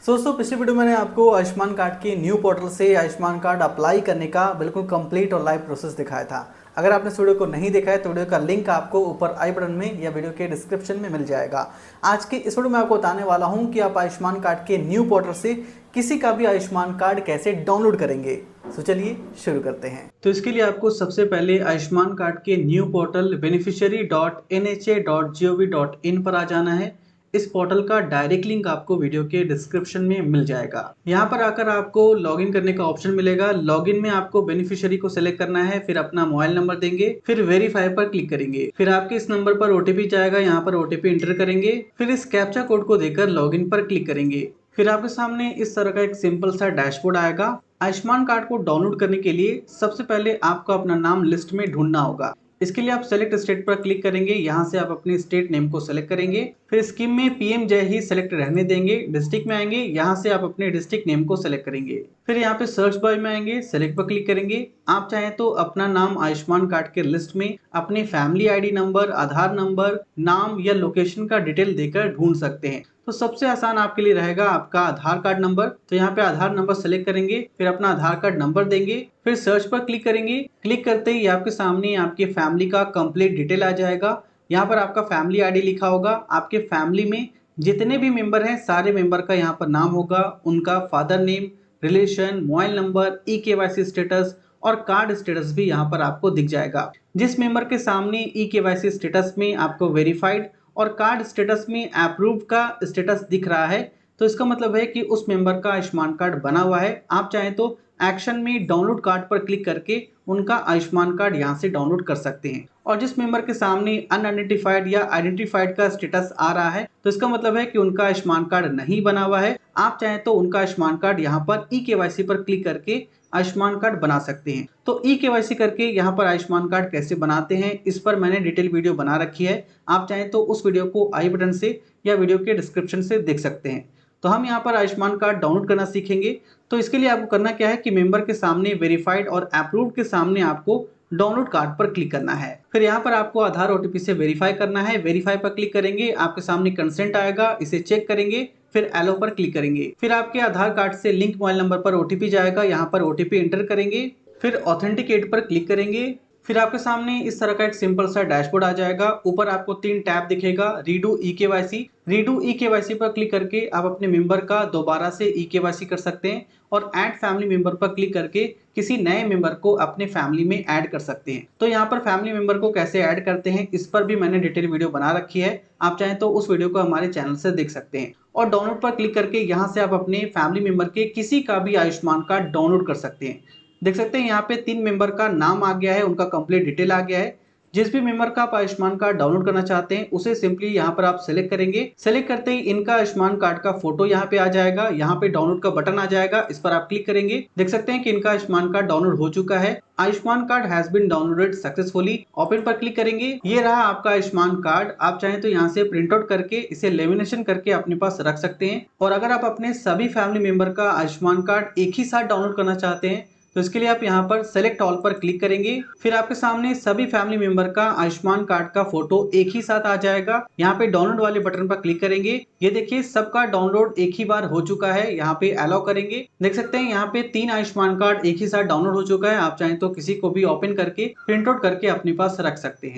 दोस्तों पिछले वीडियो में मैंने आपको आयुष्मान कार्ड के न्यू पोर्टल से आयुष्मान कार्ड अप्लाई करने का बिल्कुल कंप्लीट और लाइव प्रोसेस दिखाया था। अगर आपने इस वीडियो को नहीं देखा है तो वीडियो का लिंक आपको ऊपर आई बटन में या वीडियो के डिस्क्रिप्शन में मिल जाएगा। आज के इस वीडियो में आपको बताने वाला हूं कि आप आयुष्मान कार्ड के न्यू पोर्टल से किसी का भी आयुष्मान कार्ड कैसे डाउनलोड करेंगे। तो चलिए शुरू करते हैं। तो इसके लिए आपको सबसे पहले आयुष्मान कार्ड के न्यू पोर्टल beneficiary.nha.gov.in पर आ जाना है। इस पोर्टल का डायरेक्ट लिंक आपको वीडियो के डिस्क्रिप्शन में मिल जाएगा। यहाँ पर आकर आपको लॉगिन करने का ऑप्शन मिलेगा। लॉगिन में आपको बेनिफिशियरी को सिलेक्ट करना है, फिर अपना मोबाइल नंबर देंगे, फिर वेरीफाई पर क्लिक करेंगे, फिर आपके इस नंबर पर ओटीपी जाएगा, यहाँ पर ओटीपी एंटर करेंगे, फिर इस कैप्चा कोड को देकर लॉगिन पर क्लिक करेंगे। फिर आपके सामने इस तरह का एक सिंपल सा डैशबोर्ड आएगा। आयुष्मान कार्ड को डाउनलोड करने के लिए सबसे पहले आपको अपना नाम लिस्ट में ढूंढना होगा। इसके लिए आप सेलेक्ट स्टेट पर क्लिक करेंगे। यहाँ से आप अपने स्टेट नेम को सेलेक्ट करेंगे, फिर स्कीम में पीएम जय ही सेलेक्ट रहने देंगे। डिस्ट्रिक्ट में आएंगे, यहाँ से आप अपने डिस्ट्रिक्ट नेम को सेलेक्ट करेंगे, फिर यहाँ पे सर्च बाय में आएंगे, सेलेक्ट पर क्लिक करेंगे। आप चाहें तो अपना नाम आयुष्मान कार्ड के लिस्ट में अपने फैमिली आईडी नंबर, आधार नंबर, नाम या लोकेशन का डिटेल देकर ढूंढ सकते हैं। तो सबसे आसान आपके लिए रहेगा आपका आधार कार्ड नंबर। तो यहाँ पे आधार नंबर सेलेक्ट करेंगे, फिर अपना आधार कार्ड नंबर देंगे, फिर सर्च पर क्लिक करेंगे। क्लिक करते ही आपके सामने आपके फैमिली का कंप्लीट डिटेल आ जाएगा। यहाँ पर आपका फैमिली आईडी लिखा होगा। आपके फैमिली में जितने भी मेंबर हैं सारे मेंबर का यहाँ पर नाम होगा, उनका father name, relation, mobile number, e-KYC status और कार्ड स्टेटस भी यहाँ पर आपको दिख जाएगा। जिस मेंबर के सामने ई-केवाईसी स्टेटस में आपको वेरीफाइड और कार्ड स्टेटस में अप्रूव्ड का स्टेटस दिख रहा है, तो इसका मतलब है कि उस मेंबर का आयुष्मान कार्ड बना हुआ है। आप चाहें तो एक्शन में डाउनलोड कार्ड पर क्लिक करके उनका आयुष्मान कार्ड यहां से डाउनलोड कर सकते हैं। और जिस मेंबर के सामने अनआइडेंटिफाइड या आइडेंटिफाइड का स्टेटस आ रहा है, तो इसका मतलब है कि उनका आयुष्मान कार्ड नहीं बना हुआ है। आप चाहें तो उनका आयुष्मान कार्ड यहाँ पर ई-केवाईसी पर क्लिक करके आयुष्मान कार्ड बना सकते हैं। तो ई-केवाईसी करके यहाँ पर आयुष्मान कार्ड कैसे बनाते हैं, इस पर मैंने डिटेल वीडियो बना रखी है। आप चाहें तो उस वीडियो को आई बटन से या वीडियो के डिस्क्रिप्शन से देख सकते हैं। तो हम यहाँ पर आयुष्मान कार्ड डाउनलोड करना सीखेंगे। तो इसके लिए आपको करना क्या है कि मेंबर के सामने वेरीफाइड और अप्रूव्ड के सामने आपको डाउनलोड कार्ड पर क्लिक करना है। फिर यहाँ पर आपको आधार ओटीपी से वेरीफाई करना है। वेरीफाई पर क्लिक करेंगे, आपके सामने कंसेंट आएगा, इसे चेक करेंगे, फिर एलो पर क्लिक करेंगे। फिर आपके आधार कार्ड से लिंक मोबाइल नंबर पर ओटीपी जाएगा, यहाँ पर ओटीपी एंटर करेंगे, फिर ऑथेंटिकेट पर क्लिक करेंगे। फिर आपके सामने इस तरह का एक सिंपल सा डैशबोर्ड आ जाएगा। ऊपर आपको 3 टैब दिखेगा, रीडू ई-केवाईसी। रीडू ई-केवाईसी पर क्लिक करके आप अपने मेंबर का दोबारा से ई-केवाईसी कर सकते हैं और ऐड फैमिली मेंबर पर क्लिक करके किसी नए मेंबर को अपने फैमिली में ऐड कर सकते हैं। तो यहाँ पर फैमिली मेंबर को कैसे ऐड करते हैं, इस पर भी मैंने डिटेल वीडियो बना रखी है। आप चाहें तो उस वीडियो को हमारे चैनल से देख सकते हैं। और डाउनलोड पर क्लिक करके यहाँ से आप अपने फैमिली मेंबर के किसी का भी आयुष्मान कार्ड डाउनलोड कर सकते हैं। देख सकते हैं यहाँ पे 3 मेंबर का नाम आ गया है, उनका कंप्लीट डिटेल आ गया है। जिस भी मेंबर का आप आयुष्मान कार्ड डाउनलोड करना चाहते हैं उसे सिंपली यहाँ पर आप सेलेक्ट करेंगे। सेलेक्ट करते ही इनका आयुष्मान कार्ड का फोटो यहाँ पे आ जाएगा। यहाँ पे डाउनलोड का बटन आ जाएगा, इस पर आप क्लिक करेंगे। देख सकते हैं कि इनका आयुष्मान कार्ड डाउनलोड हो चुका है। Ayushman card has been downloaded successfully. Open पर क्लिक करेंगे। ये रहा आपका आयुष्मान कार्ड। आप चाहें तो यहाँ से प्रिंट आउट करके इसे लेमिनेशन करके अपने पास रख सकते हैं। और अगर आप अपने सभी फैमिली मेंबर का आयुष्मान कार्ड एक ही साथ डाउनलोड करना चाहते हैं तो इसके लिए आप यहाँ पर सेलेक्ट ऑल पर क्लिक करेंगे। फिर आपके सामने सभी फैमिली मेंबर का आयुष्मान कार्ड का फोटो एक ही साथ आ जाएगा। यहाँ पे डाउनलोड वाले बटन पर क्लिक करेंगे। ये देखिए सबका डाउनलोड एक ही बार हो चुका है। यहाँ पे अलाउ करेंगे। देख सकते हैं यहाँ पे 3 आयुष्मान कार्ड एक ही साथ डाउनलोड हो चुका है। आप चाहें तो किसी को भी ओपन करके प्रिंट आउट करके अपने पास रख सकते हैं।